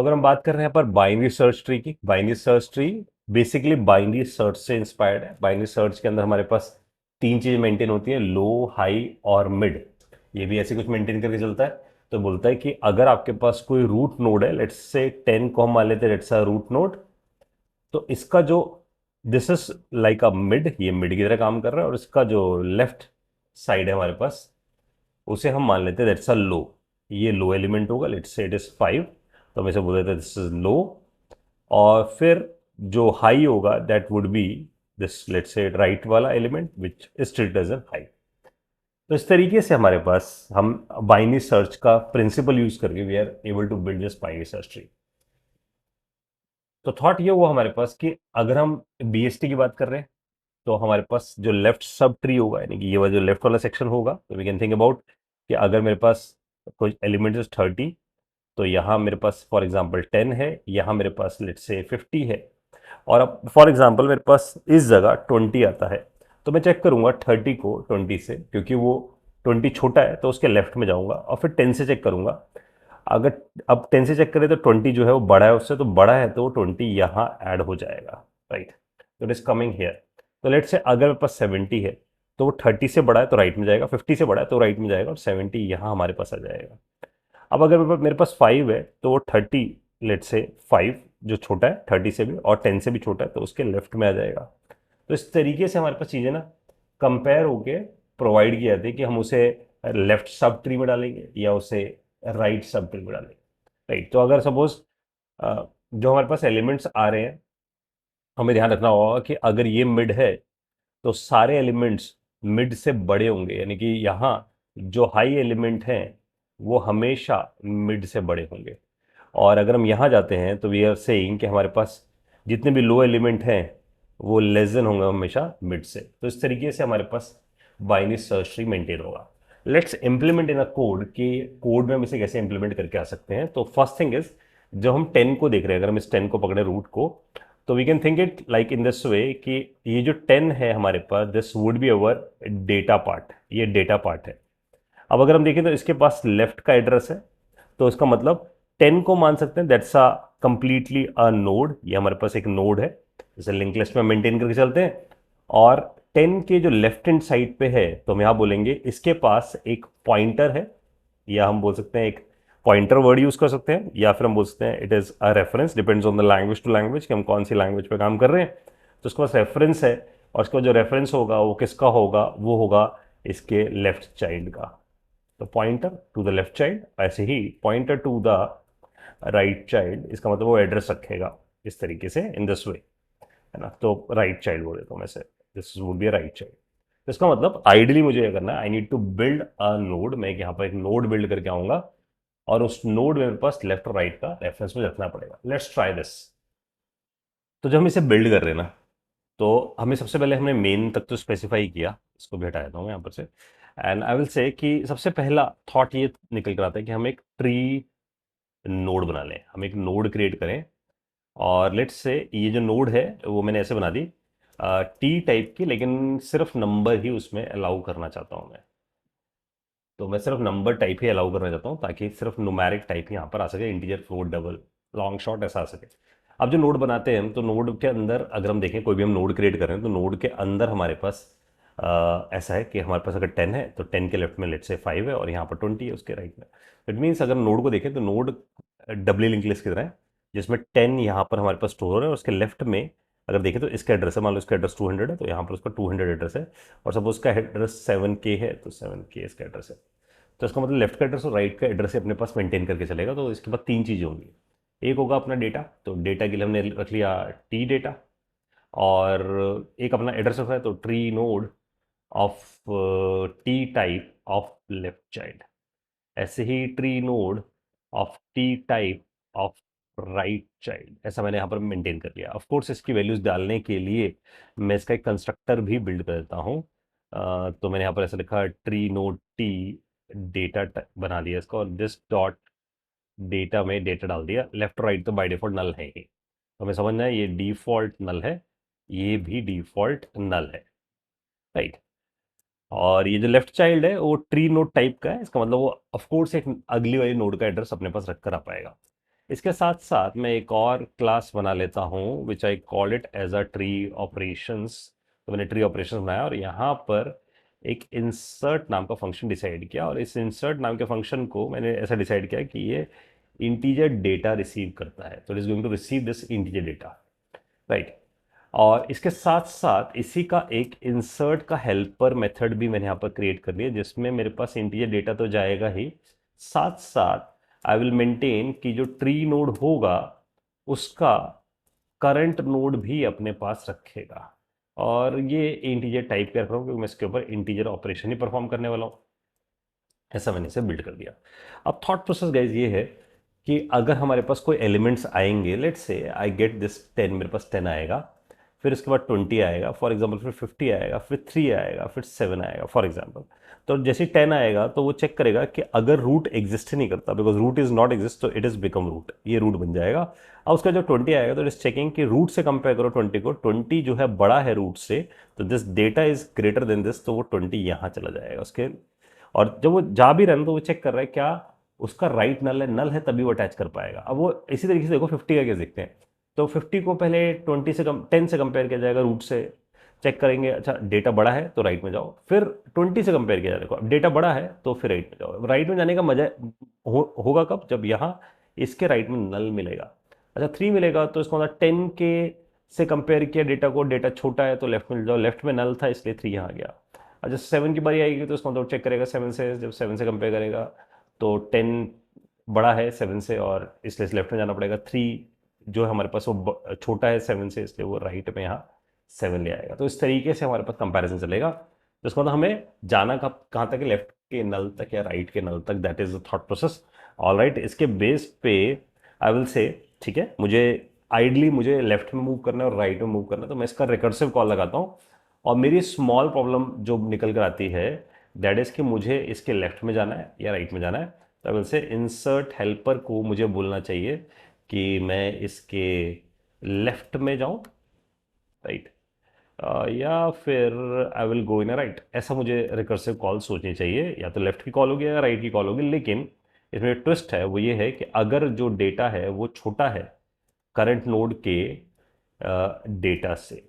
अगर हम बात कर रहे हैं पर बाइनरी सर्च ट्री की, binary search tree basically binary search से इंस्पायर्ड है। बाइनरी सर्च के अंदर हमारे पास तीन चीजें मेंटेन होती है, लो, हाई और मिड। ये भी ऐसे कुछ मेंटेन करके चलता है। तो बोलता है कि अगर आपके पास कोई रूट नोड है, लेट्स से 10 को हम मान लेते हैं लेट्स रूट नोड, तो इसका जो this is like a mid, ये मिड की तरह काम कर रहा है, और इसका जो लेफ्ट साइड है हमारे पास उसे हम मान लेते हैं दैट्स अ लो। ये लो एलिमेंट होगा, लेट्स से इट इज 5, तो हम इसे बोल देते हैं दिस इज लो। और फिर जो हाई होगा that would be this, let's say right वाला element which is treated as an high. तो इस तरीके से हमारे पास हम बाइनरी सर्च का प्रिंसिपल यूज करके we are able to build this binary search tree. तो थॉट ये हुआ हमारे पास कि अगर हम बीएसटी की बात कर रहे हैं तो हमारे पास जो लेफ्ट सब ट्री होगा, यानी कि ये वाला जो लेफ्ट वाला सेक्शन होगा, तो वी कैन थिंक अबाउट कि अगर मेरे पास कोई एलिमेंट इज 30, तो यहाँ मेरे पास फॉर एग्जांपल 10 है, यहाँ मेरे पास लेट्स से 50 है, और अब फॉर एग्जांपल मेरे पास इस जगह 20 आता है। तो मैं चेक करूंगा 30 को 20 से, क्योंकि वो 20 छोटा है तो उसके लेफ्ट में जाऊंगा, और फिर 10 से चेक करूंगा। अगर अब 10 से चेक करें तो 20 जो है वो बड़ा है उससे, तो बड़ा है तो 20 यहाँ ऐड हो जाएगा, राइट। तो इट इज कमिंग हियर। तो लेट से अगर मेरे पास 70 है तो वो 30 से बड़ा है तो राइट में जाएगा, 50 से बड़ा है तो राइट में जाएगा, और 70 यहाँ हमारे पास आ जाएगा। अब अगर मेरे पास 5 है तो वो 30, लेट से 5 जो छोटा है 30 से भी और 10 से भी छोटा है तो उसके लेफ्ट में आ जाएगा। तो इस तरीके से हमारे पास चीज़ें ना कंपेयर होके प्रोवाइड की जाती है कि हम उसे लेफ्ट सब ट्री में डालेंगे या उसे राइट सब ट्री में डालेंगे, राइट। तो अगर सपोज जो हमारे पास एलिमेंट्स आ रहे हैं, हमें ध्यान रखना होगा कि अगर ये मिड है तो सारे एलिमेंट्स मिड से बड़े होंगे, यानी कि यहाँ जो हाई एलिमेंट हैं वो हमेशा मिड से बड़े होंगे। और अगर हम यहाँ जाते हैं तो वी आर सेइंग कि हमारे पास जितने भी लो एलिमेंट हैं वो लेस देन होंगे हमेशा मिड से। तो इस तरीके से हमारे पास बाइनरी सर्च ट्री मेंटेन होगा। Let's implement in a code कि कोड में हम इसे कैसे इंप्लीमेंट करके आ सकते हैं। तो फर्स्ट थिंग इज, जब हम 10 को देख रहे हैं, अगर हम इस 10 को पकड़े रूट को, तो we can think it like in this way कि ये जो 10 है हमारे पास, this would be our data part, ये डेटा पार्ट है। अब अगर हम देखें तो इसके पास लेफ्ट का एड्रेस है, तो इसका मतलब 10 को मान सकते हैं that's a completely a node, ये हमारे पास एक नोड है, जैसे लिंक लिस्ट में मेंटेन करके चलते हैं। और 10 के जो लेफ्ट हैंड साइड पे है तो हम यहाँ बोलेंगे इसके पास एक पॉइंटर है, या हम बोल सकते हैं एक पॉइंटर वर्ड यूज कर सकते हैं, या फिर हम बोल सकते हैं it is a reference, depends on the language to language कि हम कौन सी लैंग्वेज पे काम कर रहे हैं। तो उसके पास रेफरेंस है, और उसका जो रेफरेंस होगा वो किसका होगा, वो होगा इसके लेफ्ट चाइल्ड का। तो pointer to the left child, ऐसे ही pointer to the right child, इसका मतलब वो एड्रेस रखेगा इस तरीके से, इन दिस वे, है ना। तो राइट चाइल्ड बोल देता हूँ मैं से, this would be right child. तो इसका मतलब आइडियली मुझे क्या करना है, I need to build a node, मैं यहाँ पर एक नोड बिल्ड करके आऊंगा, और उस नोड में मेरे पास लेफ्ट और राइट का रेफरेंस मुझे रखना पड़ेगा। Let's try this. तो जब हम इसे बिल्ड कर रहे हैं ना, तो हमें सबसे पहले हमने मेन तक तो स्पेसिफाई किया, इसको भी हटा देता हूँ यहाँ पर से। एंड आई विल से कि सबसे पहला थॉट ये निकल कर आता है कि हम एक ट्री नोड बना लें, हम एक नोड क्रिएट करें। और लेट्स से ये जो नोड है वो मैंने ऐसे बना दी टी टाइप की, लेकिन सिर्फ नंबर ही उसमें अलाउ करना चाहता हूँ मैं। तो मैं सिर्फ नंबर टाइप ही अलाउ करना चाहता हूँ ताकि सिर्फ न्यूमेरिक टाइप यहाँ पर आ सके, integer, float, double, long short ऐसा आ सके। अब जो नोड बनाते हैं हम, तो नोड के अंदर अगर हम देखें कोई भी हम नोड क्रिएट कर रहे हैं तो नोड के अंदर हमारे पास ऐसा है कि हमारे पास अगर 10 है तो 10 के लेफ्ट में लेट से 5 है, और यहाँ पर 20 है उसके राइट में। इट मीन्स अगर नोड को देखें तो नोड डबली लिंक लिस्ट की तरह है, जिसमें 10 यहाँ पर हमारे पास स्टोर है, और उसके लेफ्ट में अगर देखें तो इसका एड्रेस है, मान लो इसका एड्रेस 200 है तो यहाँ पर उसका 200 एड्रेस है, और सपोज इसका एड्रेस 7K है तो 7K इसका एड्रेस है। तो इसका मतलब लेफ्ट का एड्रेस और राइट का एड्रेस अपने पास मेंटेन करके चलेगा। तो इसके बाद तीन चीज़ें होंगी, एक होगा अपना डेटा, तो डेटा के लिए हमने रख लिया टी डेटा, और एक अपना एड्रेस रखा है तो tree node of T type of left child, ऐसे ही tree node of T type of right child, ऐसा मैंने यहाँ पर मेंटेन कर लिया। ऑफ कोर्स इसकी वैल्यूज डालने के लिए मैं इसका एक कंस्ट्रक्टर भी बिल्ड कर देता हूँ। तो मैंने यहाँ पर ऐसा लिखा ट्री नोड टी डेटा बना दिया इसका, और दिस डॉट डेटा में डेटा डाल दिया। लेफ्ट और राइट तो बाय डिफॉल्ट नल है ही, तो हमें समझना है ये डिफॉल्ट नल है, ये भी डिफॉल्ट नल है, राइट। और ये जो लेफ्ट चाइल्ड है वो ट्री नोड टाइप का है, इसका मतलब वो ऑफ कोर्स एक अगली वाली नोड का एड्रेस अपने पास रखकर आ पाएगा। इसके साथ साथ मैं एक और क्लास बना लेता हूँ which I call it as a tree operations. तो मैंने ट्री ऑपरेशंस बनाया और यहाँ पर एक इंसर्ट नाम का फंक्शन डिसाइड किया, और इस इंसर्ट नाम के फंक्शन को मैंने ऐसा डिसाइड किया कि ये इंटीजर डेटा रिसीव करता है, तो it is going to receive this integer data, right. और इसके साथ साथ इसी का एक इंसर्ट का हेल्पर मेथड भी मैंने यहाँ पर क्रिएट कर लिया, जिसमें मेरे पास इंटीजर डेटा तो जाएगा ही, साथ साथ आई विल मेंटेन कि जो ट्री नोड होगा उसका करंट नोड भी अपने पास रखेगा। और ये इंटीजर टाइप कर रहा हूँ क्योंकि मैं इसके ऊपर इंटीजर ऑपरेशन ही परफॉर्म करने वाला हूँ। ऐसा मैंने इसे बिल्ड कर दिया। अब थॉट प्रोसेस गाइज ये है कि अगर हमारे पास कोई एलिमेंट्स आएंगे, let's say I get this 10, मेरे पास 10 आएगा, फिर उसके बाद 20 आएगा फॉर एग्जांपल, फिर 50 आएगा, फिर 3 आएगा, फिर 7 आएगा फॉर एग्जांपल। तो जैसे 10 आएगा तो वो चेक करेगा कि अगर रूट एग्जिस्ट नहीं करता, because root is not exist, तो इट इज बिकम रूट, ये रूट बन जाएगा। अब उसका जो 20 आएगा तो इट इज चेकिंग कि रूट से कंपेयर करो 20 को, 20 जो है बड़ा है रूट से, तो this data is greater than this, तो वो 20 यहाँ चला जाएगा उसके। और जब वो जा भी रहा है तो वो चेक कर रहा है क्या उसका राइट नल है, नल है तभी वो अटैच कर पाएगा। अब वो इसी तरीके से देखो 50 का केस देखते हैं, तो 50 को पहले 20 से 10 से कंपेयर किया जाएगा रूट से, चेक करेंगे अच्छा डेटा बड़ा है तो राइट में जाओ, फिर 20 से कंपेयर किया जाएगा, अब डेटा बड़ा है तो फिर राइट में जाओ। राइट में जाने का मजा होगा कब, जब यहाँ इसके राइट में नल मिलेगा। अच्छा 3 मिलेगा तो इसका मतलब 10 के से कंपेयर किया डेटा को, डेटा छोटा है तो लेफ्ट में जाओ, लेफ्ट में नल था इसलिए 3 यहाँ गया। अच्छा 7 की बारी आएगी तो इसका मतलब चेक करेगा 7 से, जब 7 से कंपेयर करेगा तो 10 बड़ा है 7 से और इसलिए लेफ्ट में जाना पड़ेगा। 3 जो है हमारे पास वो छोटा है 7 से, इसलिए वो राइट में यहाँ 7 ले आएगा। तो इस तरीके से हमारे पास कंपैरिजन चलेगा, तो इसका मतलब हमें जाना कब कहाँ तक है, लेफ्ट के नल तक या राइट के नल तक, that is the thought process. All right, इसके बेस पे आई विल से ठीक है, मुझे आइडली मुझे लेफ्ट में मूव करना है और राइट में मूव करना है, तो मैं इसका रिकर्सिव कॉल लगाता हूँ। और मेरी स्मॉल प्रॉब्लम जो निकल कर आती है दैट इज कि मुझे इसके लेफ्ट में जाना है या राइट में जाना है, तो आई विल से इंसर्ट हेल्पर को मुझे बोलना चाहिए कि मैं इसके लेफ्ट में जाऊं, राइट, या फिर I will go in a right. ऐसा मुझे रिकर्सिव कॉल सोचनी चाहिए, या तो लेफ्ट की कॉल होगी या राइट की कॉल होगी। लेकिन इसमें ट्विस्ट है, वो ये है कि अगर जो डेटा है वो छोटा है करंट नोड के डेटा से,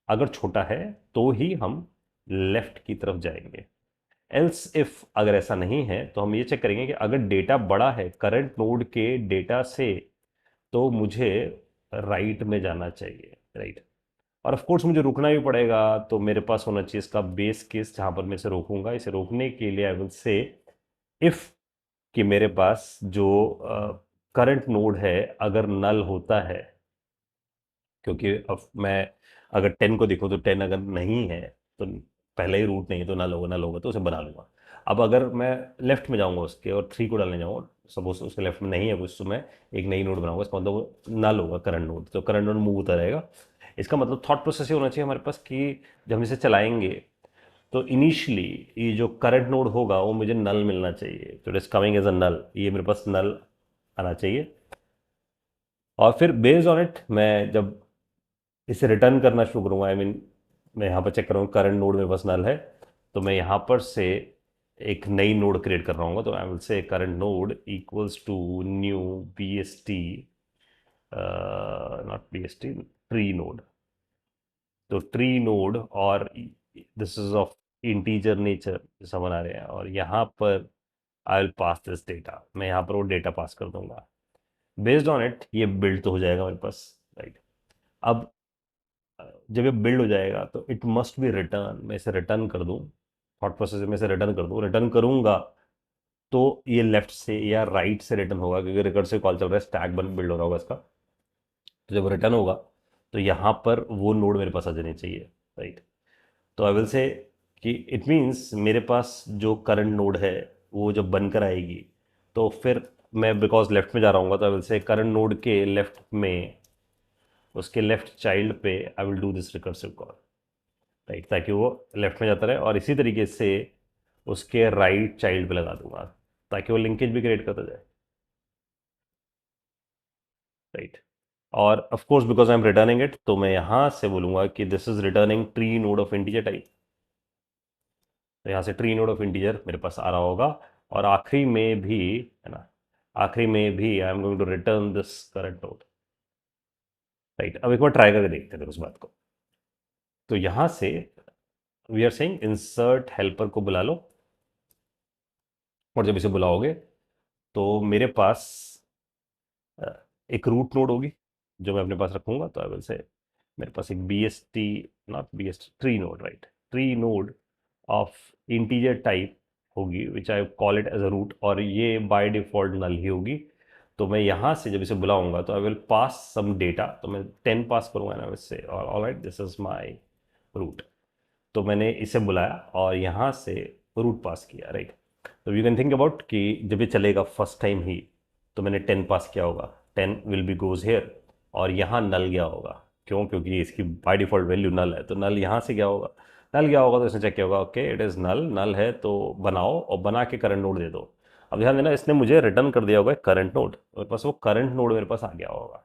अगर छोटा है तो ही हम लेफ्ट की तरफ जाएंगे। एल्स इफ अगर ऐसा नहीं है तो हम ये चेक करेंगे कि अगर डेटा बड़ा है करंट नोड के डेटा से तो मुझे राइट में जाना चाहिए, राइट। और ऑफ कोर्स मुझे रुकना भी पड़ेगा, तो मेरे पास होना चाहिए इसका बेस केस जहां पर मैं इसे रोकूंगा। इसे रोकने के लिए आई विल से इफ कि मेरे पास जो करंट नोड है अगर नल होता है, क्योंकि अब मैं अगर 10 को देखूं तो 10 अगर नहीं है तो पहले ही रूट नहीं है तो नल होगा, नल होगा तो उसे बना लूंगा। अब अगर मैं लेफ्ट में जाऊंगा उसके और 3 को डालने जाऊंगा, सपोज उसके लेफ्ट में नहीं है कुछ, तो मैं एक नई नोड बनाऊंगा, इसका मतलब वो नल होगा करंट नोड, तो करंट नोड मूव होता रहेगा। इसका मतलब थॉट प्रोसेस ये होना चाहिए हमारे पास कि जब हम इसे चलाएंगे तो इनिशियली ये जो करंट नोड होगा वो मुझे नल मिलना चाहिए, तो it is coming as a null, ये मेरे पास नल आना चाहिए। और फिर बेस्ड ऑन इट मैं जब इसे रिटर्न करना शुरू करूंगा, आई मीन मैं यहाँ पर चेक करूँगा करंट नोड मेरे पास नल है, तो मैं यहाँ पर से एक नई नोड क्रिएट कर रहा हूँ, तो I will say current node equals to new B S T, not B S T, tree node. तो ट्री नोड और this is of integer nature जैसा बना रहे हैं, और यहाँ पर I will pass this data, मैं यहाँ पर वो डेटा पास कर दूंगा। बेस्ड ऑन इट ये बिल्ड तो हो जाएगा मेरे पास, राइट। अब जब ये बिल्ड हो जाएगा तो इट मस्ट बी रिटर्न, मैं इसे रिटर्न कर दूं, थॉट प्रोसेस में इसे रिटर्न कर दूं, रिटर्न करूंगा तो ये लेफ्ट से या राइट से रिटर्न होगा, क्योंकि रिकर्सिव कॉल चल रहा है, स्टैक बन बिल्ड हो रहा होगा इसका। तो जब रिटर्न होगा तो यहाँ पर वो नोड मेरे पास आ जानी चाहिए, राइट। तो आई विल से कि इट मीन्स मेरे पास जो करंट नोड है वो जब बनकर आएगी तो फिर मैं बिकॉज लेफ्ट में जा रहा हूँ, तो I will say current node के लेफ्ट में उसके लेफ्ट चाइल्ड पे I will do this recursive call, right, ताकि वो लेफ्ट में जाता रहे, और इसी तरीके से उसके राइट चाइल्ड पे लगा दूंगा ताकि वो लिंकेज भी क्रिएट करता जाए, राइट। और of course because I am returning it, तो मैं यहाँ से बोलूंगा कि this is returning tree node of integer type, तो यहाँ से ट्री नोड ऑफ इंटीजर मेरे पास आ रहा होगा। और आखिरी में भी है ना, आखिरी में भी I am going to return this current node, right. अब एक बार ट्राई करके देखते हैं उस बात को। तो यहां से we are saying insert helper को बुला लो, और जब इसे बुलाओगे तो मेरे पास एक रूट नोड होगी जो मैं अपने पास रखूंगा। तो आई विल से मेरे पास एक B S T, not B S T, tree node, right, tree node of integer type होगी which I call it as a root, और ये बाय डिफॉल्ट नल ही होगी। तो मैं यहाँ से जब इसे बुलाऊंगा तो I will pass some data, तो मैं 10 पास करूंगा ना इससे, और alright this is my root. तो मैंने इसे बुलाया और यहाँ से रूट पास किया, राइट। तो यू कैन थिंक अबाउट कि जब ये चलेगा फर्स्ट टाइम ही, तो मैंने 10 पास किया होगा, 10 विल बी गोज हेयर, और यहाँ नल गया होगा। क्यों? क्योंकि इसकी बाय डिफॉल्ट वैल्यू नल है, तो नल यहाँ से गया होगा, नल गया होगा तो इसने चेक किया होगा, ओके इट इज़ नल, नल है तो बनाओ, और बना के करंट नोड दे दो। अब ध्यान देना, इसने मुझे रिटर्न कर दिया होगा करंट नोड, मेरे पास वो करंट नोड मेरे पास आ गया होगा,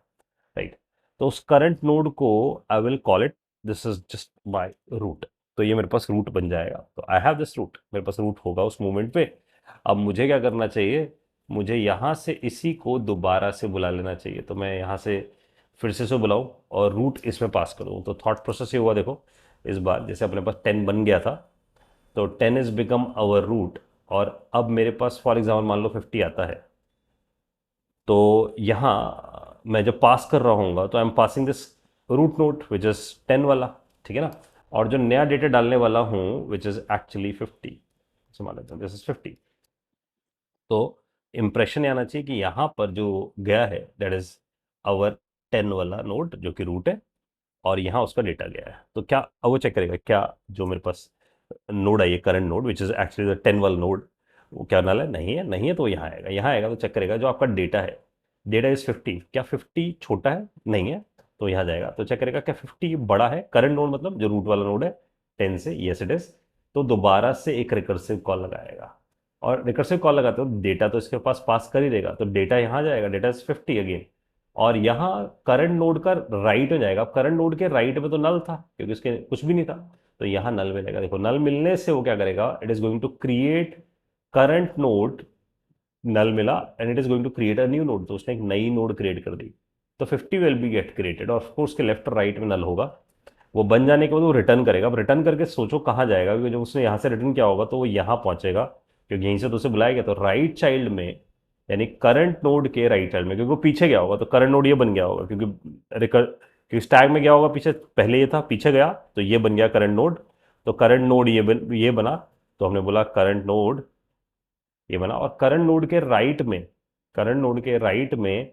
राइट। तो उस करंट नोड को I will call it, this is just my root. तो ये मेरे पास रूट बन जाएगा, तो आई हैव दिस रूट, मेरे पास रूट होगा उस मोमेंट पे। अब मुझे क्या करना चाहिए, मुझे यहाँ से इसी को दोबारा से बुला लेना चाहिए। तो मैं यहाँ से फिर से बुलाऊँ और रूट इसमें पास करूँ। तो थॉट प्रोसेस ये हुआ, देखो इस बार जैसे अपने पास 10 बन गया था, तो 10 इज बिकम आवर रूट, और अब मेरे पास फॉर एग्जाम्पल मान लो 50 आता है। तो यहाँ मैं जब पास कर रहा हूँ तो I am passing this root node which is 10 वाला, ठीक है ना। और जो नया डेटा डालने वाला हूँ विच इज एक्चुअली 50, मान लेते हैं दिस इज 50। तो इंप्रेशन आना चाहिए कि यहाँ पर जो गया है दैट इज आवर 10 वाला नोट जो कि रूट है, और यहाँ उसका डेटा गया है। तो क्या अब वो चेक करेगा क्या जो मेरे पास नोड है ये current node which is actually the 10 वाला नोड, वो क्या नल है? नहीं है, नहीं है तो यहाँ आएगा, यहाँ आएगा तो चेक करेगा जो आपका डेटा है, डेटा इज 50, क्या 50 छोटा है? नहीं है, तो यहाँ जाएगा तो चेक करेगा क्या 50 बड़ा है। करंट नोड मतलब जो रूट वाला नोड है 10 से, यस इट इज। तो दोबारा से एक रिकर्सिव कॉल लगाएगा, और रिकर्सिव कॉल लगाते हो डेटा तो इसके पास पास कर ही देगा, तो डेटा यहाँ जाएगा, डेटा इज 50 अगेन, और यहाँ करंट नोड का राइट में जाएगा। अब करंट नोड के राइट में तो नल था क्योंकि उसके कुछ भी नहीं था, तो यहाँ नल मिलेगा। देखो नल मिलने से वो क्या करेगा, it is going to create current node, null मिला and it is going to create a new node, तो उसने एक नई नोड क्रिएट कर दी। तो 50 विल बी गेट क्रिएटेड, और ऑफकोर्स के लेफ्ट और राइट में नल होगा। वो बन जाने के बाद वो रिटर्न करेगा। अब रिटर्न करके सोचो कहाँ जाएगा, क्योंकि जब उसने यहाँ से रिटर्न किया होगा तो वो यहाँ पहुंचेगा, क्योंकि यहीं से तो उसे बुलाया गया। तो राइट चाइल्ड में, यानी करंट नोड के राइट चाइल्ड में, क्योंकि वो पीछे गया होगा तो करंट नोड ये बन गया होगा, क्योंकि स्टैक में गया होगा पीछे, पहले ये था, पीछे गया तो ये बन गया करंट नोड। तो करंट नोड ये बना, तो हमने बोला करंट नोड ये बना। और करंट नोड के राइट में, करंट नोड के राइट में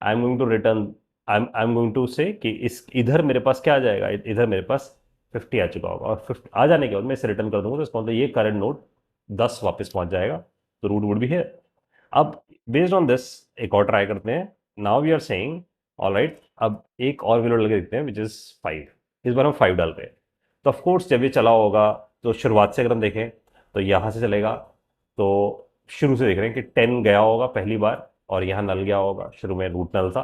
I am going to return, I am going to say कि इस इधर मेरे पास क्या आ जाएगा, इधर मेरे पास 50 आ चुका होगा, और 50 आ जाने के बाद मैं इसे रिटर्न कर दूंगा, तो इसका मतलब ये करंट नोड 10 वापस पहुंच जाएगा, तो रूट वुड भी है। अब बेस्ड ऑन दिस एक और ट्राई करते हैं। Now we are saying all right, अब एक और वैल्यू लगे देखते हैं विच इज 5। इस बार हम 5 डाल रहे हैं। तो ऑफकोर्स जब ये चला होगा तो शुरुआत से अगर हम देखें तो यहाँ से चलेगा, तो शुरू से देख रहे हैं कि 10 गया होगा पहली बार, और यहाँ नल गया होगा, शुरू में रूट नल था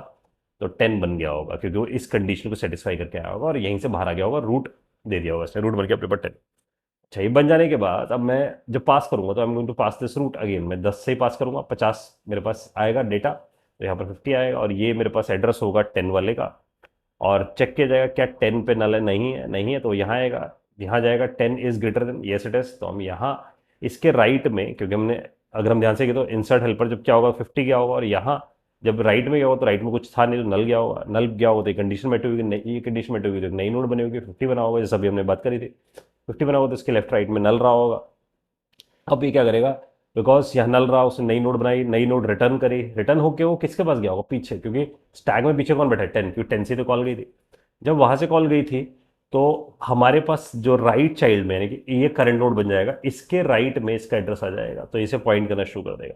तो 10 बन गया होगा, क्योंकि वो इस कंडीशन को सेटिस्फाई करके आया होगा, और यहीं से बाहर आ गया होगा, रूट दे दिया होगा इसने, रूट बन गया अपने पर 10। अच्छा, ये बन जाने के बाद अब मैं जब पास करूंगा तो I am going to pass this root again, मैं 10 से ही पास करूंगा, 50 मेरे पास आएगा डेटा, तो यहाँ पर 50 आएगा, और ये मेरे पास एड्रेस होगा 10 वाले का, और चेक किया जाएगा क्या 10 पे नल है, नहीं है, नहीं है तो यहाँ आएगा, यहाँ जाएगा 10 is greater than, yes it is. तो हम यहाँ इसके राइट में, क्योंकि हमने अगर हम ध्यान से किया तो इंसर्ट हेल्पर जब क्या होगा 50 गया होगा, और यहाँ जब राइट में गया होगा तो राइट में कुछ था नहीं तो नल गया होगा, नल गया होगा तो ये कंडीशन मेट होगी, ये कंडीशन मेट होगी तो नई नोड बनी होगी, 50 बना होगा जैसे अभी हमने बात करी थी, 50 बना होगा तो इसके लेफ्ट राइट में नल रहा होगा। अब ये क्या करेगा, बिकॉज यहाँ नल रहा, उसने नई नोड बनाई, नई नोड रिटर्न करी, रिटर्न होके वो किसके पास गया होगा, पीछे, क्योंकि स्टैक में पीछे कौन बैठा है, 10, क्योंकि 10 से तो कॉल गई थी। जब वहां से कॉल गई थी तो हमारे पास जो राइट चाइल्ड में, यानी कि ये करंट नोड बन जाएगा, इसके राइट में इसका एड्रेस आ जाएगा, तो इसे पॉइंट करना शुरू कर देगा,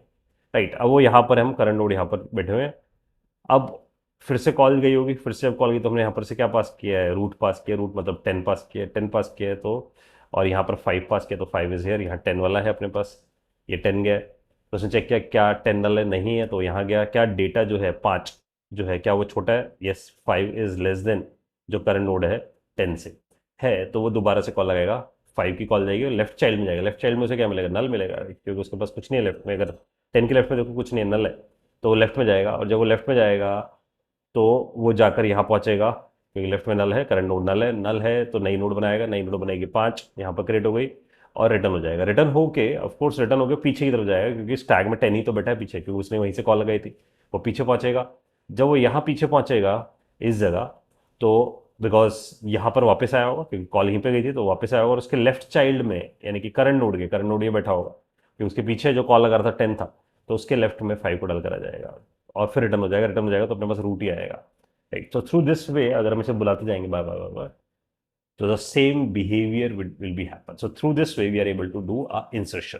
राइट। अब वो यहाँ पर हम करंट नोड यहाँ पर बैठे हुए हैं। अब फिर से कॉल गई होगी, फिर से अब कॉल गई तो हमने यहाँ पर से क्या पास किया है, रूट पास किया, रूट मतलब 10 पास किया, 10 पास किया है तो, और यहाँ पर 5 पास किया तो 5 इज हेयर, यहाँ 10 वाला है अपने पास, ये 10 गया है। तो उसने चेक किया क्या 10 नल है, नहीं है तो यहाँ गया, क्या डेटा जो है 5 जो है क्या वो छोटा है, यस 5 इज लेस देन जो करंट नोड है 10 से है, तो वो दोबारा से कॉल लगाएगा, 5 की कॉल जाएगी और लेफ्ट चाइल्ड में जाएगा, लेफ्ट चाइल्ड में उसे क्या मिलेगा, नल मिलेगा, क्योंकि उसके पास कुछ नहीं है लेफ्ट में, अगर 10 के लेफ्ट में देखो कुछ नहीं है, नल है। तो वो लेफ्ट में जाएगा, और जब वो लेफ्ट में जाएगा तो वो जाकर यहाँ पहुंचेगा, क्योंकि लेफ्ट में नल है, करंट नोड नल है तो नई नोड बनाएगा, नई नोड बनेगी 5, यहाँ पर क्रिएट हो गई, और रिटर्न हो जाएगा। रिटर्न होके ऑफकोर्स रिटर्न होके पीछे की तरफ जाएगा, क्योंकि स्टैग में 10 ही तो बैठा है पीछे, क्योंकि उसने वहीं से कॉल लगाई थी। वो पीछे पहुंचेगा, जब वो यहाँ पीछे पहुंचेगा इस जगह, तो बिकॉज यहाँ पर वापस आया होगा, क्योंकि कॉल यहीं पे गई थी, तो वापस आया होगा, और उसके लेफ्ट चाइल्ड में यानी कि करंट नोड ये बैठा होगा, कि उसके पीछे जो कॉल लगा रहा था 10 था, तो उसके लेफ्ट में 5 को डाल कर आ जाएगा, और फिर रिटर्न हो जाएगा। रिटर्न हो जाएगा तो अपने पास रूट ही आएगा। राइट, तो थ्रू दिस वे अगर हम इसे बुलाते जाएंगे बार बार बार बार, तो the same behaviour will be happen. So through this way we are able to do a insertion.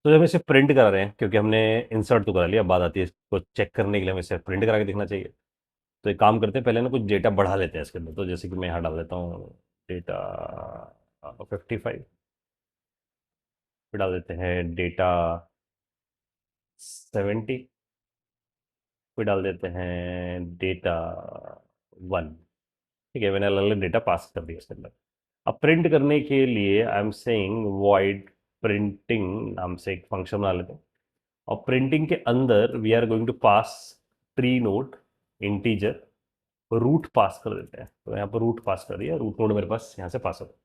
तो जब इसे प्रिंट करा रहे हैं, क्योंकि हमने इंसर्ट तो करा लिया, बात आती है इसको चेक करने के लिए हमें इसे प्रिंट करा के देखना चाहिए। तो एक काम करते हैं, पहले ना कुछ डेटा बढ़ा लेते हैं इसके अंदर। तो जैसे कि मैं यहाँ डाल देता हूँ डेटा 55, फिर डाल देते हैं डेटा 70, फिर डाल देते हैं डेटा 1। ठीक है, मैंने अलग अलग डेटा पास कर दिया इसके अंदर। अब प्रिंट करने के लिए I am saying void printing नाम से एक फंक्शन बना लेते हैं, और प्रिंटिंग के अंदर we are going to pass tree node integer root pass कर देते हैं। तो यहाँ पर रूट पास कर दिया, रूट नोड मेरे पास यहाँ से पास हो गया।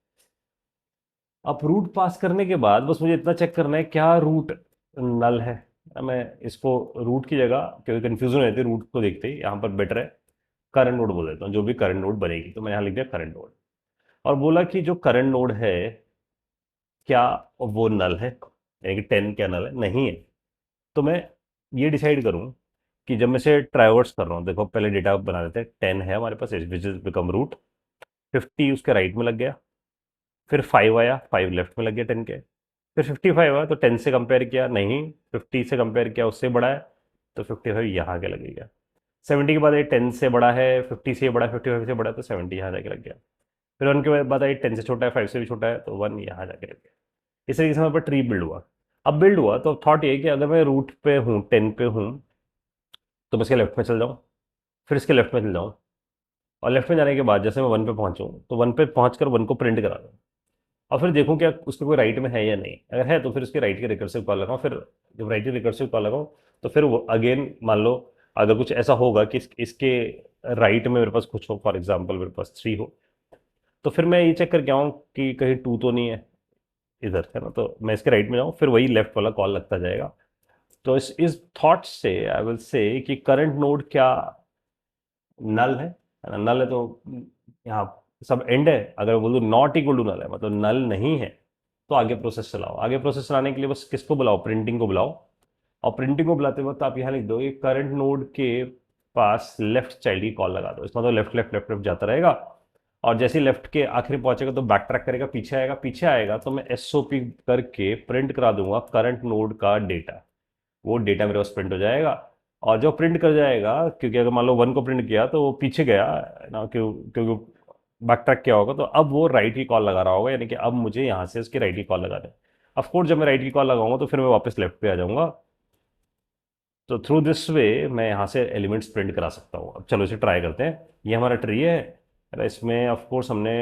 अब रूट पास करने के बाद बस मुझे इतना चेक करना है क्या रूट नल है। मैं इसको रूट की जगह, क्योंकि कंफ्यूजन रहती है रूट को देखते ही, यहाँ पर बेटर है करंट नोड बोल देता हूँ, जो भी करंट नोड बनेगी। तो मैंने यहाँ लिख दिया करंट नोड, और बोला कि जो करंट नोड है क्या वो नल है, यानी कि 10 क्या नल है, नहीं है। तो मैं ये डिसाइड करूं कि जब मैं से ट्राइवर्स कर रहा हूँ, देखो पहले डेटा बना लेते हैं, 10 है हमारे पास विच इज बिकम रूट, 50 उसके राइट में लग गया, फिर 5 आया, 5 लेफ्ट में लग गया 10 के, फिर 55 आया तो 10 से कंपेयर किया, नहीं 50 से कंपेयर किया, उससे बड़ा है, तो 55 यहाँ के लगेगा। 70 के बाद ये 10 से बड़ा है, 50 से बड़ा है, 55 से बड़ा है, तो 70 यहाँ जाके लग गया। फिर 1 के बाद आई 10 से छोटा है, 5 से भी छोटा है, तो 1 यहाँ जाके लग गया। इस तरीके से हमारे पास ट्री बिल्ड हुआ। अब बिल्ड हुआ तो थॉट ये कि अगर मैं रूट पे हूँ, 10 पे हूँ, तो मैं इसके लेफ्ट में चल जाऊँ, फिर इसके लेफ्ट में चल जाऊँ, और लेफ्ट में जाने के बाद जैसे मैं 1 पे पहुंचूँ, तो 1 पे पहुंच कर 1 को प्रिंट करा दूँ, और फिर देखूँ क्या उसके कोई राइट में है या नहीं। अगर है तो फिर उसके राइट के रिकर्सिव कॉल लगाऊँ, फिर जब राइट के रिकर्सिव कॉल लगाऊँ, तो फिर वो अगेन मान लो अगर कुछ ऐसा होगा कि इसके राइट में मेरे पास कुछ हो, फॉर एग्जाम्पल मेरे पास 3 हो, तो फिर मैं ये चेक करके आऊँ कि कहीं 2 तो नहीं है इधर, है ना, तो मैं इसके राइट में जाऊँ, फिर वही लेफ्ट वाला कॉल लगता जाएगा। तो इस थॉट से आई विल से कि करंट नोड क्या नल है ना, नल है तो यहाँ सब एंड है। अगर बोल दो नॉट इक्वल टू नल है, मतलब नल नहीं है, तो आगे प्रोसेस चलाओ। आगे प्रोसेस चलाने के लिए बस किसको बुलाओ, प्रिंटिंग को बुलाओ, और प्रिंटिंग को बुलाते वक्त आप यहाँ लिख दो कि करंट नोड के पास लेफ्ट चाइल्ड की कॉल लगा दो। इसका मतलब लेफ्ट लेफ्ट लेफ्ट लेफ्ट जाता रहेगा, और जैसे ही लेफ्ट के आखिरी पहुंचेगा तो बैक ट्रैक करेगा, पीछे आएगा, पीछे आएगा तो मैं एसओपी करके प्रिंट करा दूंगा करंट नोड का डेटा। वो डेटा मेरे पास प्रिंट हो जाएगा, और जो प्रिंट कर जाएगा, क्योंकि अगर मान लो 1 को प्रिंट किया तो वो पीछे गया ना, क्योंकि बैक ट्रैक किया होगा, तो अब वो राइट की कॉल लगा रहा होगा, यानी कि अब मुझे यहाँ से उसकी राइट की कॉल लगाना है। ऑफकोर्स जब मैं राइट की कॉल लगाऊंगा तो फिर मैं वापस लेफ्ट पे आ जाऊंगा। तो थ्रू दिस वे मैं यहाँ से एलिमेंट्स प्रिंट करा सकता हूँ। अब चलो इसे ट्राई करते हैं। ये हमारा ट्री है, इसमें ऑफकोर्स हमने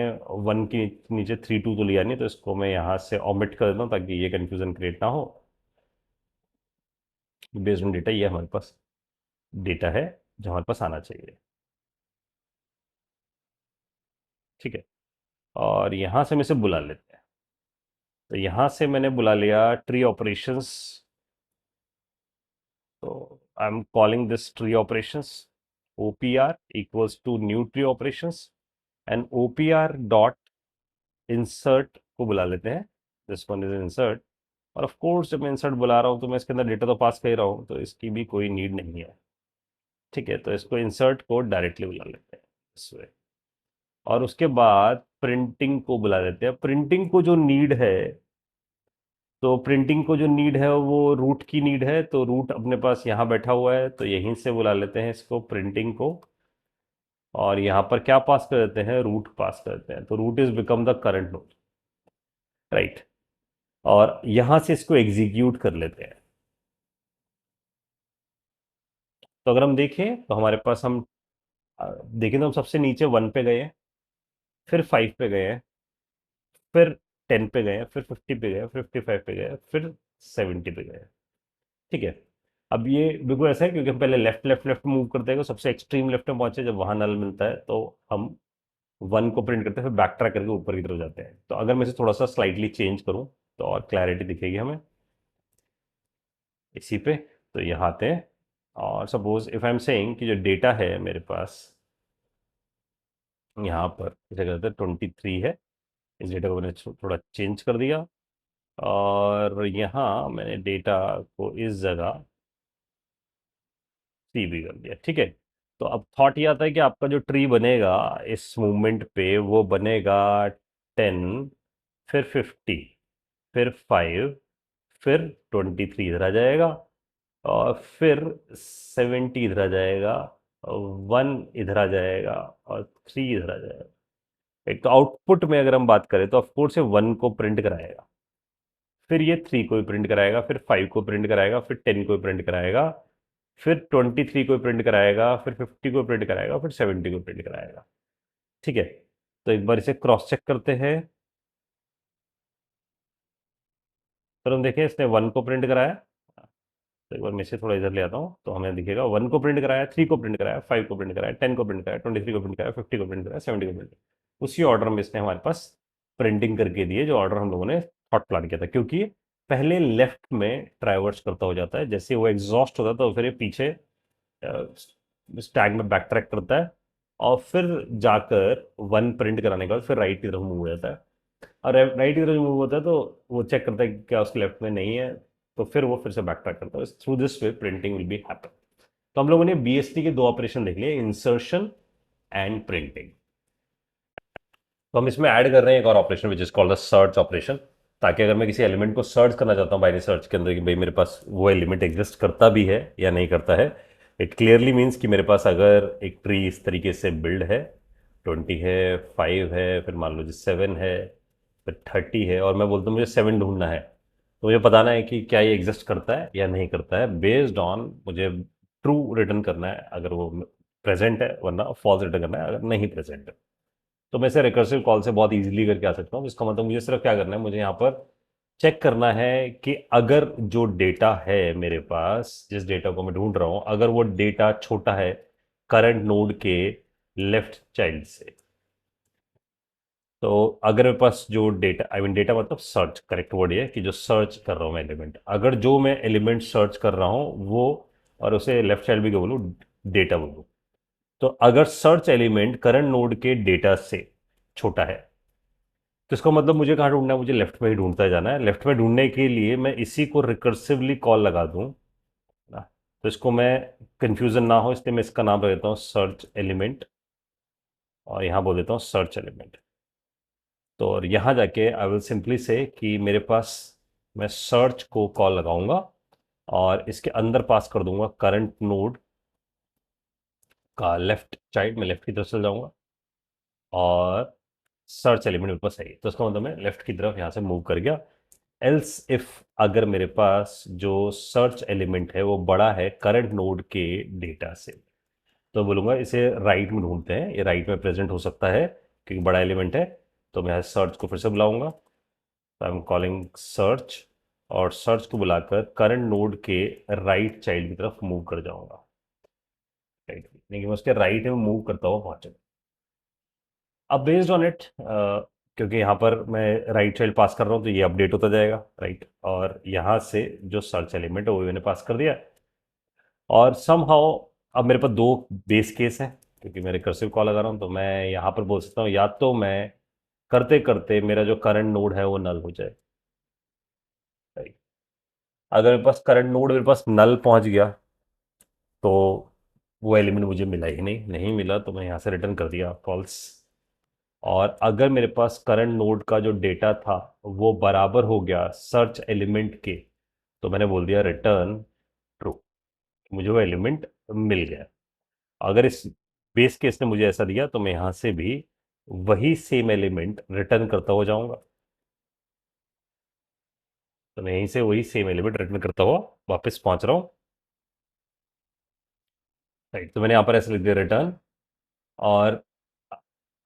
1 की नीचे 3 2 तो लिया नहीं, तो इसको मैं यहाँ से ऑमिट कर देता हूँ ताकि ये कंफ्यूजन क्रिएट ना हो। बेस्ड ऑन डेटा ये हमारे पास डेटा है जो हमारे पास आना चाहिए। ठीक है, और यहाँ से हम इसे बुला लेते हैं। तो यहाँ से मैंने बुला लिया ट्री ऑपरेशंस। तो I am calling this tree operations OPR equals to new tree operations, and OPR dot insert को बुला लेते हैं। दिस वन इज इंसर्ट, और ऑफ कोर्स जब मैं इंसर्ट बुला रहा हूँ तो मैं इसके अंदर डेटा तो पास कर ही रहा हूँ, तो इसकी भी कोई नीड नहीं है। ठीक है, तो इसको इंसर्ट को डायरेक्टली बुला लेते हैं इस वे, और उसके बाद प्रिंटिंग को बुला देते हैं। प्रिंटिंग को जो नीड है, तो प्रिंटिंग को जो नीड है वो रूट की नीड है, तो रूट अपने पास यहाँ बैठा हुआ है, तो यहीं से बुला लेते हैं इसको प्रिंटिंग को, और यहाँ पर क्या पास कर देते हैं, रूट पास कर देते हैं। तो root is become the current node, right, और यहाँ से इसको एग्जीक्यूट कर लेते हैं। तो अगर हम देखें तो हमारे पास हम देखें तो हम सबसे नीचे 1 पे गए हैं, फिर 5 पे गए हैं, फिर 10 पे गए, फिर 50 पे गए, 55 पे गए, फिर 70 पे गए। ठीक है, अब ये बिल्कुल ऐसा है क्योंकि हम पहले लेफ्ट लेफ्ट लेफ्ट मूव करते हैं, सबसे एक्सट्रीम लेफ्ट में पहुंचे, जब वहां नल मिलता है तो हम 1 को प्रिंट करते हैं, फिर बैक ट्रैक करके ऊपर की तरफ जाते हैं। तो अगर मैं इसे थोड़ा सा स्लाइटली चेंज करूं तो और क्लैरिटी दिखेगी हमें इसी पे। तो यहाँ आते हैं और suppose if I am saying कि जो डेटा है मेरे पास यहाँ पर इसे कहते हैं 23 है, इस डेटा को मैंने थोड़ा चेंज कर दिया और यहाँ मैंने डेटा को इस जगह सी भी कर दिया, ठीक है। तो अब थॉट ये आता है कि आपका जो ट्री बनेगा इस मूवमेंट पे वो बनेगा 10, फिर 50, फिर 5, फिर 23 इधर आ जाएगा और फिर 70 इधर आ जाएगा और 1 इधर आ जाएगा और 3 इधर आ जाएगा। एक तो आउटपुट में अगर हम बात करें तो ऑफकोर्स ये 1 को प्रिंट कराएगा, फिर ये 3 को भी प्रिंट कराएगा, फिर 5 को प्रिंट कराएगा, फिर 10 को प्रिंट कराएगा, फिर 23 को प्रिंट कराएगा, फिर 50 को प्रिंट कराएगा, फिर 70 को प्रिंट कराएगा, ठीक है। तो एक बार इसे क्रॉस चेक करते हैं। फिर हम देखें इसने 1 को प्रिंट कराया, तो एक बार मैं इसे थोड़ा इधर ले आता हूँ तो हमें दिखेगा 1 को प्रिंट कराया, 3 को प्रिंट कराया, 5 को प्रिंट कराया, 10 को प्रिंट कराया, 23 को प्रिंट कराया, 50 को प्रिंट कराया, 70 को प्रिंट कराया। उसी ऑर्डर में इसने हमारे पास प्रिंटिंग करके दिए जो ऑर्डर हम लोगों ने थॉट प्लान किया था, क्योंकि पहले लेफ्ट में ट्राइवर्स करता हो जाता है, जैसे वो एग्जॉस्ट होता है तो फिर ये पीछे स्टैग में बैक ट्रैक करता है और फिर जाकर 1 प्रिंट कराने के बाद फिर राइट की तरफ मूव हो जाता है। और राइट की तरफ मूव होता है तो वो चेक करता है कि क्या उसके लेफ्ट में नहीं है, तो फिर वो फिर से बैक ट्रैक करता है। Through this way printing will be happen. तो हम लोगों ने बीएसटी के 2 ऑपरेशन देख लिए, इंसर्शन एंड प्रिंटिंग। तो हम इसमें ऐड कर रहे हैं एक और operation which is called the search operation, ताकि अगर मैं किसी एलिमेंट को सर्च करना चाहता हूँ बाइनरी सर्च के अंदर कि भाई मेरे पास वो एलिमेंट एग्जिस्ट करता भी है या नहीं करता है, इट क्लियरली मीन्स कि मेरे पास अगर एक ट्री इस तरीके से बिल्ड है, 20 है, 5 है, फिर मान लो जी 7 है, फिर 30 है और मैं बोलता हूँ मुझे 7 ढूंढना है, तो मुझे बताना है कि क्या ये एग्जिस्ट करता है या नहीं करता है। बेस्ड ऑन मुझे ट्रू रिटर्न करना है अगर वो प्रेजेंट है, वरना फॉल्स रिटर्न करना है अगर नहीं प्रेजेंट है। तो मैं इसे रिकर्सिव कॉल से बहुत इजीली करके आ सकता हूँ। इसका मतलब मुझे सिर्फ क्या करना है, मुझे यहाँ पर चेक करना है कि अगर जो डेटा है मेरे पास, जिस डेटा को मैं ढूंढ रहा हूँ, अगर वो डेटा छोटा है करंट नोड के लेफ्ट चाइल्ड से, तो अगर मेरे पास जो डेटा, आई मीन डेटा मतलब सर्च, करेक्ट वर्ड ये है कि जो सर्च कर रहा हूँ मैं एलिमेंट, अगर जो मैं एलिमेंट सर्च कर रहा हूँ वो, और उसे लेफ्ट चाइल्ड भी क्या बोलूँ, डेटा बोलूँ, तो अगर सर्च एलिमेंट करंट नोड के डेटा से छोटा है तो इसका मतलब मुझे कहाँ ढूंढना है, मुझे लेफ्ट में ही ढूंढता जाना है। लेफ्ट में ढूंढने के लिए मैं इसी को रिकर्सिवली कॉल लगा दूं ना, तो इसको मैं कंफ्यूजन ना हो इसलिए मैं इसका नाम रख देता हूँ सर्च एलिमेंट और यहाँ बोल देता हूँ सर्च एलिमेंट। तो और यहाँ जाके आई विल सिंपली से कि मेरे पास, मैं सर्च को कॉल लगाऊंगा और इसके अंदर पास कर दूंगा करंट नोड का लेफ्ट चाइल्ड, मैं लेफ्ट की तरफ चल जाऊंगा और सर्च एलिमेंट मेरे पास है, तो इसका मतलब मैं लेफ्ट की तरफ यहाँ से मूव कर गया। एल्स इफ अगर मेरे पास जो सर्च एलिमेंट है वो बड़ा है करंट नोड के डेटा से, तो बोलूँगा इसे राइट में ढूंढते हैं, ये राइट में प्रेजेंट हो सकता है क्योंकि बड़ा एलिमेंट है। तो मैं सर्च को फिर से बुलाऊंगा, तो आई एम कॉलिंग सर्च और सर्च को बुलाकर करंट नोड के राइट चाइल्ड की तरफ मूव कर जाऊंगा। राइट, लेकिन मैं उसके राइट में मूव करता हुआ पहुंचूंगा। अब बेस्ड ऑन इट, क्योंकि यहाँ पर मैं राइट चाइल्ड पास कर रहा हूँ तो ये अपडेट होता जाएगा राइट, और यहाँ से जो सर्च एलिमेंट है वो मैंने पास कर दिया। और समहाउ अब मेरे पास 2 बेस केस हैं, क्योंकि मैं रिकर्सिव कॉल लगा रहा हूँ, तो मैं यहाँ पर बोल सकता हूँ या तो मैं करते करते मेरा जो करंट नोड है वो नल हो जाए, राइट। अगर मेरे पास करंट नोड मेरे पास नल पहुँच गया तो वो एलिमेंट मुझे मिला ही नहीं, नहीं मिला तो मैं यहाँ से रिटर्न कर दिया फॉल्स। और अगर मेरे पास करंट नोड का जो डेटा था वो बराबर हो गया सर्च एलिमेंट के, तो मैंने बोल दिया रिटर्न ट्रू, मुझे वो एलिमेंट मिल गया। अगर इस बेस केस ने मुझे ऐसा दिया तो मैं यहाँ से भी वही सेम एलिमेंट रिटर्न करता हुआ जाऊंगा, तो मैं यहीं से वही सेम एलिमेंट रिटर्न करता हुआ वापस पहुंच रहा हूँ, राइट। तो मैंने यहाँ पर ऐसे लिख दिया रिटर्न। और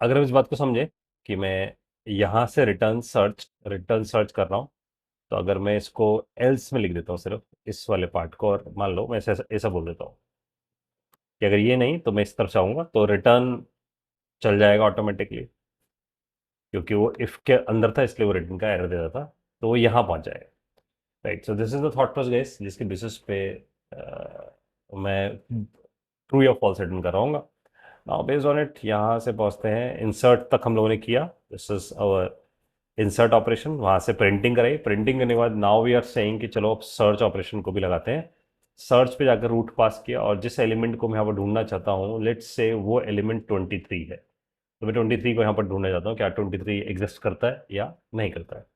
अगर हम इस बात को समझे कि मैं यहाँ से रिटर्न सर्च कर रहा हूँ, तो अगर मैं इसको एल्स में लिख देता हूँ सिर्फ, इस वाले पार्ट को, और मान लो मैं ऐसा ऐसा बोल देता हूँ कि अगर ये नहीं तो मैं इस तरफ चाहूँगा तो रिटर्न चल जाएगा ऑटोमेटिकली, क्योंकि वो इफ के अंदर था इसलिए वो रिटर्न का एरर दे रहा था, तो वो यहाँ पहुँच जाएगा। Right, so this is the thought process guys, जिसके बेसिस पे मैं ट्रू या फॉल्स रिटर्न कर रहा हूँ। नाउ बेस्ड ऑन इट यहाँ से पहुँचते हैं, इंसर्ट तक हम लोगों ने किया, this is our insert operation. वहाँ से प्रिंटिंग कराई, प्रिंटिंग करने के बाद नाउ वी आर सेइंग कि चलो अब सर्च ऑपरेशन को भी लगाते हैं। सर्च पे जाकर रूट पास किया, और जिस एलिमेंट को मैं यहाँ पर ढूंढना चाहता हूँ, लेट्स से वो एलिमेंट 23 है, तो मैं 23 को यहाँ पर ढूंढना चाहता हूँ, क्या 23 एग्जिस्ट करता है या नहीं करता है।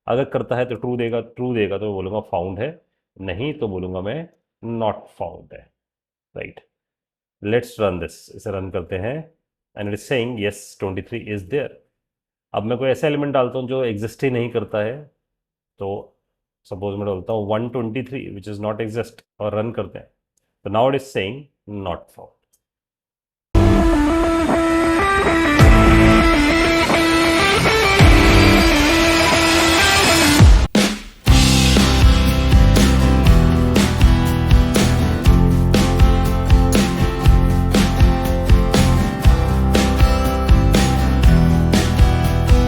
अगर करता है तो ट्रू देगा, ट्रू देगा तो बोलूँगा फाउंड है, नहीं तो बोलूँगा मैं नॉट फाउंड है। राइट, लेट्स रन दिस, इसे रन करते हैं, and it is saying yes 23 is there. अब मैं कोई ऐसा एलिमेंट डालता हूँ जो एग्जिस्ट ही नहीं करता है, तो सपोज मैं डालता हूँ 123 विच इज नॉट एग्जिस्ट, और रन करते हैं, तो now it is saying not found.